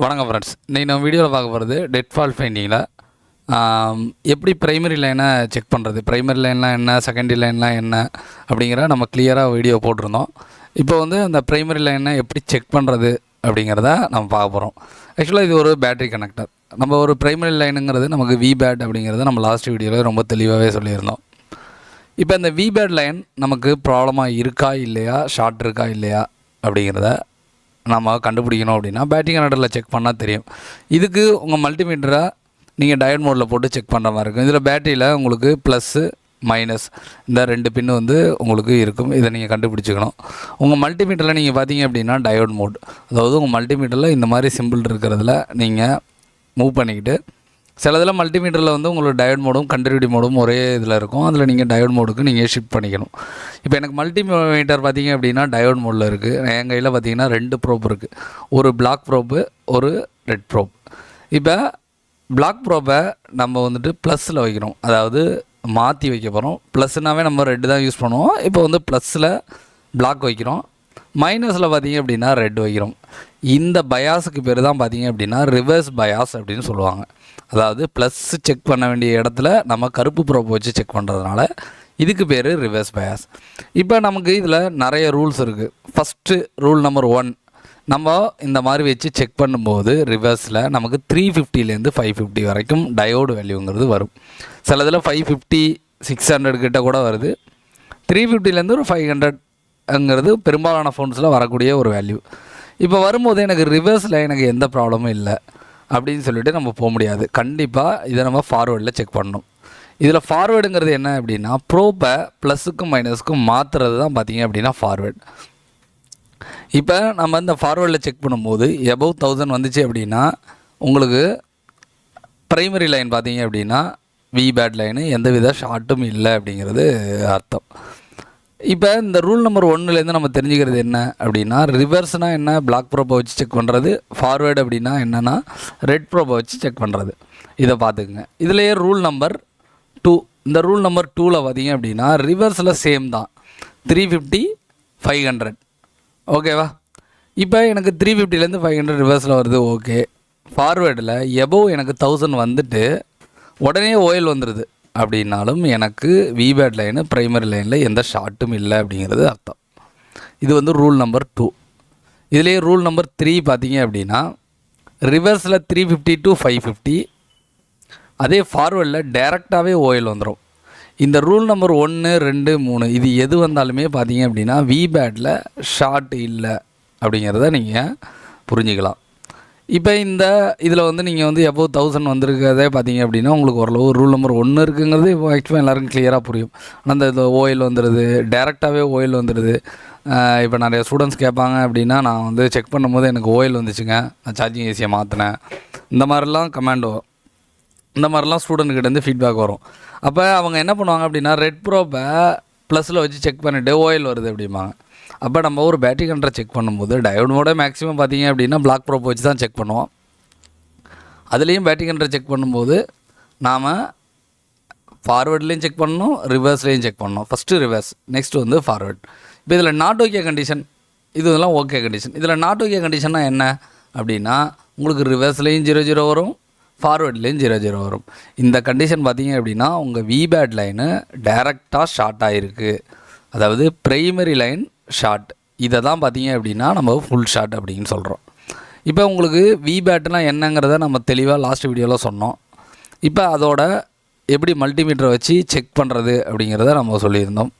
வணக்கம் ஃப்ரெண்ட்ஸ். இன்றைக்கி நம்ம வீடியோவில் பார்க்க போகிறது டெட்ஃபால் ஃபைண்டிங்கில் எப்படி ப்ரைமரி லைனை செக் பண்ணுறது, ப்ரைமரி லைன்லாம் என்ன, செகண்டரி லைன்லாம் என்ன அப்படிங்கிற நம்ம கிளியராக வீடியோ போட்டிருந்தோம். இப்போ வந்து அந்த ப்ரைமரி லைனை எப்படி செக் பண்ணுறது அப்படிங்கிறத நம்ம பார்க்க போகிறோம். ஆக்சுவலாக இது ஒரு பேட்டரி கனெக்டர். நம்ம ஒரு ப்ரைமரி லைனுங்கிறது நமக்கு விபேட் அப்படிங்கிறத நம்ம லாஸ்ட் வீடியோவில் ரொம்ப தெளிவாகவே சொல்லியிருந்தோம். இப்போ இந்த விபேட் லைன் நமக்கு ப்ராப்ளமாக இருக்கா இல்லையா, ஷார்ட் இருக்கா இல்லையா அப்படிங்கிறத நம்ம கண்டுபிடிக்கணும் அப்படின்னா பேட்டரி கனெக்டரில் செக் பண்ணால் தெரியும். இதுக்கு உங்கள் மல்டிமீட்டரை நீங்கள் டயட் மோடில் போட்டு செக் பண்ணுற மாதிரி இருக்கும். இதில் பேட்டரியில் உங்களுக்கு ப்ளஸ்ஸு மைனஸ் இந்த 2 பின்னு வந்து உங்களுக்கு இருக்கும். இதை நீங்கள் கண்டுபிடிச்சிக்கணும். உங்கள் மல்டிமீட்டரில் நீங்கள் பார்த்தீங்க அப்படின்னா டயோட் மோட், அதாவது உங்கள் மல்டிமீட்டரில் இந்த மாதிரி சிம்பிள் இருக்கிறதுல நீங்கள் மூவ் பண்ணிக்கிட்டு, சில இதில் மல்டிமீட்டரில் வந்து உங்களுக்கு டயோட் மோடும் கண்டினியூட்டி மோடும் ஒரே இதில் இருக்கும். அதில் நீங்கள் டயோட் மோடுக்கு நீங்கள் ஷிஃப்ட் பண்ணிக்கணும். இப்போ எனக்கு மல்டிமீட்டர் பார்த்தீங்க அப்படின்னா டயோட் மோடில் இருக்குது. என் கையில் பார்த்தீங்கன்னா 2 ப்ரோப் இருக்குது. ஒரு பிளாக் ப்ரோப்பு, ஒரு ரெட் ப்ரோப். இப்போ பிளாக் ப்ரோப்பை நம்ம வந்துட்டு ப்ளஸில் வைக்கணும், அதாவது மாற்றி வைக்க போகிறோம். ப்ளஸ்னாவே நம்ம ரெட்டு தான் யூஸ் பண்ணுவோம். இப்போ வந்து ப்ளஸில் பிளாக் வைக்கிறோம், மைனஸில் பார்த்தீங்க அப்படின்னா ரெட் வைக்கிறோம். இந்த பயாஸுக்கு பேர் தான் பார்த்தீங்க அப்படின்னா ரிவர்ஸ் பயாஸ் அப்படின்னு சொல்லுவாங்க. அதாவது ப்ளஸ் செக் பண்ண வேண்டிய இடத்துல நம்ம கருப்பு ப்ரோப் வச்சு செக் பண்ணுறதுனால இதுக்கு பேர் ரிவர்ஸ் பயாஸ். இப்போ நமக்கு இதில் நிறைய ரூல்ஸ் இருக்குது. ஃபஸ்ட்டு ரூல் நம்பர் 1, நம்ம இந்த மாதிரி வச்சு செக் பண்ணும்போது ரிவர்ஸில் நமக்கு 350லேருந்து 550 வரைக்கும் டயோடு வேல்யூங்கிறது வரும். சில இதில் 550 600 கிட்ட கூட வருது. 350லேருந்து ஒரு 500ங்கிறது பெரும்பாலான ஃபோன்ஸில் வரக்கூடிய ஒரு வேல்யூ. இப்போ வரும்போது எனக்கு ரிவர்ஸில் எனக்கு எந்த ப்ராப்ளமும் இல்லை அப்படின்னு சொல்லிட்டு நம்ம போக முடியாது. கண்டிப்பாக இதை நம்ம ஃபார்வேர்டில் செக் பண்ணணும். இதில் ஃபார்வேர்டுங்கிறது என்ன அப்படின்னா ப்ரோப்பை ப்ளஸுக்கும் மைனஸுக்கும் மாற்றுறது தான் பார்த்தீங்க அப்படின்னா ஃபார்வேர்டு. இப்போ நம்ம இந்த ஃபார்வேர்டில் செக் பண்ணும்போது எபவ் 1000 வந்துச்சு அப்படின்னா உங்களுக்கு ப்ரைமரி லைன் பார்த்தீங்க அப்படின்னா விபேட் லைனு எந்தவித ஷார்ட்டும் இல்லை அப்படிங்கிறது அர்த்தம். இப்போ இந்த ரூல் நம்பர் 1லேருந்து நம்ம தெரிஞ்சுக்கிறது என்ன அப்படின்னா ரிவர்ஸ்னால் என்ன, பிளாக் ப்ரோப்பை வச்சு செக் பண்ணுறது. ஃபார்வேர்டு அப்படின்னா என்னென்னா ரெட் ப்ரோப்பை வச்சு செக் பண்ணுறது. இதை பார்த்துக்குங்க. இதுலேயே ரூல் நம்பர் 2, இந்த ரூல் நம்பர் 2ல் பார்த்தீங்க அப்படின்னா ரிவர்ஸில் சேம் தான், 350 500. ஓகேவா? இப்போ எனக்கு 350லேருந்து 500 ரிவர்ஸில் வருது. ஓகே. ஃபார்வேர்டில் எபோவ் எனக்கு 1000 வந்துட்டு உடனே ஓயில் வந்துடுது அப்படின்னாலும் எனக்கு விபேட் லைனு ப்ரைமரி லைனில் எந்த ஷார்ட்டும் இல்லை அப்படிங்கிறது அர்த்தம். இது வந்து ரூல் நம்பர் 2. இதுலேயே ரூல் நம்பர் 3 பார்த்தீங்க அப்படின்னா ரிவர்ஸில் 350 to 550, அதே ஃபார்வேர்டில் டைரெக்டாகவே ஓயில் வந்துடும். இந்த ரூல் நம்பர் 1 2 3 இது எது வந்தாலுமே பார்த்தீங்க அப்படின்னா விபேட்டில் ஷார்ட் இல்லை அப்படிங்கிறத நீங்கள் புரிஞ்சுக்கலாம். இப்போ இந்த இதில் வந்து நீங்கள் வந்து எபோவ் 1000 வந்திருக்கிறதே பார்த்தீங்க அப்படின்னா உங்களுக்கு ஓரளவு ரூல் நம்பர் 1 இருக்குங்கிறது இப்போ ஆக்சுவலாக எல்லாருக்கும் கிளியராக புரியும். ஆனால் இந்த ஓயில் வந்துடுது, டைரெக்டாகவே ஓயில் வந்துடுது. இப்போ நிறைய ஸ்டூடெண்ட்ஸ் கேட்பாங்க அப்படின்னா நான் வந்து செக் பண்ணும்போது எனக்கு ஓயில் வந்துச்சுங்க, நான் சார்ஜிங் ஏசியை மாற்றினேன், இந்த மாதிரிலாம் கமெண்ட் வரும். இந்த மாதிரிலாம் ஸ்டூடெண்ட்கிட்டேருந்து ஃபீட்பேக் வரும். அப்போ அவங்க என்ன பண்ணுவாங்க அப்படின்னா ரெட் ப்ரோப்பை ப்ளஸில் வச்சு செக் பண்ணிவிட்டு ஓயில் வருது அப்படிம்பாங்க. அப்போ நம்ம ஒரு பேட்டரி கனெக்டரை செக் பண்ணும்போது டயோடோட மேக்ஸிமம் பார்த்தீங்க அப்படின்னா பிளாக் ப்ரோப் வச்சு தான் செக் பண்ணுவோம். அதுலேயும் பேட்டரி கனெக்டரை செக் பண்ணும்போது நாம் ஃபார்வேர்ட்லேயும் செக் பண்ணணும், ரிவர்ஸ்லேயும் செக் பண்ணணும். ஃபஸ்ட்டு ரிவர்ஸ், நெக்ஸ்ட் வந்து ஃபார்வேர்ட். இப்போ இதில் நாட் ஓகே கண்டிஷன், இதெல்லாம் ஓகே கண்டிஷன். இதில் நாட் ஓகே கண்டிஷன்னா என்ன அப்படின்னா உங்களுக்கு ரிவர்ஸ்லேயும் 00 வரும், ஃபார்வேர்ட்லேயும் 00 வரும். இந்த கண்டிஷன் பார்த்தீங்க அப்படின்னா உங்கள் விபேட் லைனு டைரெக்டாக ஷார்ட் ஆகிருக்கு, அதாவது ப்ரைமரி லைன் ஷார்ட். இதை தான் பார்த்தீங்க அப்படின்னா நம்ம ஃபுல் ஷார்ட் அப்படின்னு சொல்கிறோம். இப்போ உங்களுக்கு விபேட்னால் என்னங்கிறத நம்ம தெளிவாக லாஸ்ட் வீடியோவில் சொன்னோம். இப்போ அதோட எப்படி மல்டிமீட்டரை வச்சு செக் பண்ணுறது அப்படிங்கிறத நம்ம சொல்லியிருந்தோம்.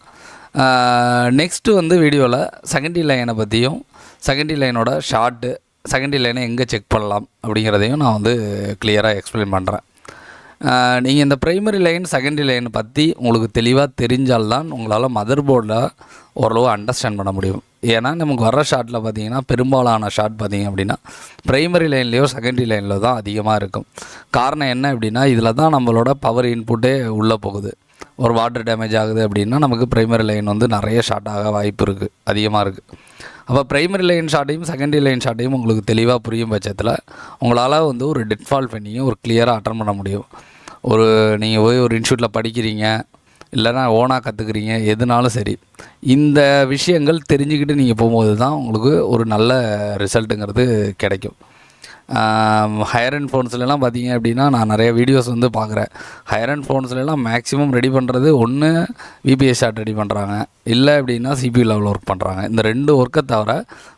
நெக்ஸ்ட்டு வந்து வீடியோவில் செகண்டரி லைனை பற்றியும் செகண்டரி லைனோட ஷார்ட்டு, செகண்டரி லைனை எங்கே செக் பண்ணலாம் அப்படிங்கிறதையும் நான் வந்து கிளியராக எக்ஸ்பிளைன் பண்ணுறேன். நீங்கள் இந்த ப்ரைமரி லைன் செகண்டரி லைனை பற்றி உங்களுக்கு தெளிவாக தெரிஞ்சால்தான் உங்களால் மதர் போர்டில் ஓரளவு அண்டர்ஸ்டாண்ட் பண்ண முடியும். ஏன்னா நமக்கு வர ஷார்ட்டில் பார்த்தீங்கன்னா பெரும்பாலான ஷார்ட் பார்த்திங்க அப்படின்னா ப்ரைமரி லைன்லேயோ செகண்டரி லைனில் தான் அதிகமாக இருக்கும். காரணம் என்ன அப்படின்னா இதில் தான் நம்மளோட பவர் இன்புட்டே உள்ளே போகுது. ஒரு வாட்டர் டேமேஜ் ஆகுது அப்படின்னா நமக்கு ப்ரைமரி லைன் வந்து நிறைய ஷார்ட் ஆக வாய்ப்பு இருக்குது, அதிகமாக இருக்குது. அப்போ ப்ரைமரி லைன் ஷார்ட்டையும் செகண்டரி லைன் ஷார்ட்டையும் உங்களுக்கு தெளிவாக புரியும் பட்சத்தில் உங்களால் வந்து ஒரு டெட்ஃபால் ஃபைண்டிங்கை ஒரு கிளியராக அட்டன் பண்ண முடியும். நீங்கள் போய் ஒரு இன்ஸ்டியூட்டில் படிக்கிறீங்க, இல்லைனா ஓனாக கற்றுக்குறீங்க, எதுனாலும் சரி இந்த விஷயங்கள் தெரிஞ்சுக்கிட்டு நீங்கள் போகும்போது தான் உங்களுக்கு ஒரு நல்ல ரிசல்ட்டுங்கிறது கிடைக்கும். ஹையர் அண்ட் ஃபோன்ஸ்லாம் பார்த்தீங்க அப்படின்னா நான் நிறைய வீடியோஸ் வந்து பார்க்குறேன். ஹையர் அண்ட் ஃபோன்ஸ்லாம் மேக்ஸிமம் ரெடி பண்ணுறது ஒன்று விபிஎஸ் ஷார்ட் ரெடி பண்ணுறாங்க, இல்லை அப்படின்னா சிபியூ லெவல் ஒர்க் பண்ணுறாங்க. இந்த 2 ஒர்க்கை தவிர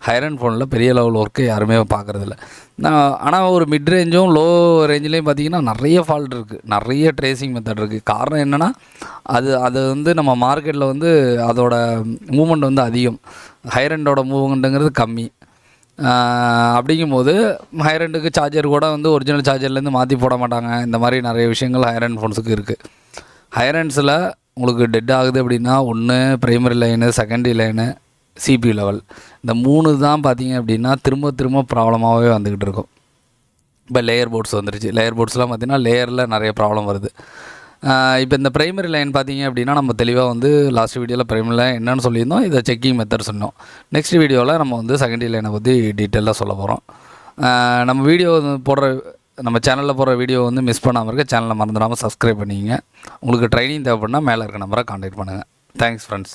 ஹையர் அண்ட் ஃபோனில் பெரிய லெவல் ஒர்க்கு யாருமே பார்க்குறதில்ல. ஆனால் ஒரு மிட் ரேஞ்சும் லோ ரேஞ்சிலையும் பார்த்திங்கன்னா நிறைய ஃபால்ட் இருக்குது, நிறைய ட்ரேசிங் மெத்தட் இருக்குது. காரணம் என்னென்னா அது வந்து நம்ம மார்க்கெட்டில் வந்து அதோட மூமெண்ட் வந்து அதிகம், ஹையர் எண்டோட மூவ்மெண்ட்டுங்கிறது கம்மி. அப்படிங்கும்போது ஹையர் எண்டுக்கு சார்ஜர் கூட வந்து ஒரிஜினல் சார்ஜர்லேருந்து மாற்றி போட மாட்டாங்க. இந்த மாதிரி நிறைய விஷயங்கள் ஹையர் எண்ட் ஃபோன்ஸுக்கு இருக்குது. ஹையர் எண்ட்ஸில் உங்களுக்கு டெட் ஆகுது அப்படின்னா ஒன்று primary line, secondary line, CPU level, இந்த 3 தான் பார்த்தீங்க அப்படின்னா திரும்ப ப்ராப்ளமாகவே வந்துக்கிட்டு இருக்கும். இப்போ லேயர் போர்ட்ஸ் வந்துருச்சு. லேயர் போர்ட்ஸ்லாம் பார்த்திங்கன்னா லேயரில் நிறைய ப்ராப்ளம் வருது. இப்போ இந்த ப்ரைமரி லைன் பார்த்தீங்க அப்படின்னா நம்ம தெளிவாக வந்து லாஸ்ட் வீடியோவில் ப்ரைமரி லைன் என்னென்னு சொல்லியிருந்தோம், இதை செக்கிங் மெத்தட் சொன்னோம். நெக்ஸ்ட் வீடியோவில் நம்ம வந்து செகண்டரி லைனை பற்றி டீட்டெயிலாக சொல்ல போகிறோம். நம்ம வீடியோ நம்ம சேனலில் போடுற வீடியோ வந்து மிஸ் பண்ணாமல் இருக்க சேனலை மறந்துடாமல் சப்ஸ்கிரைப் பண்ணிக்கங்க. உங்களுக்கு ட்ரைனிங் தேவைப்படுனா மேலே இருக்க நம்பரை கான்டாக்ட் பண்ணுங்கள். Thanks friends.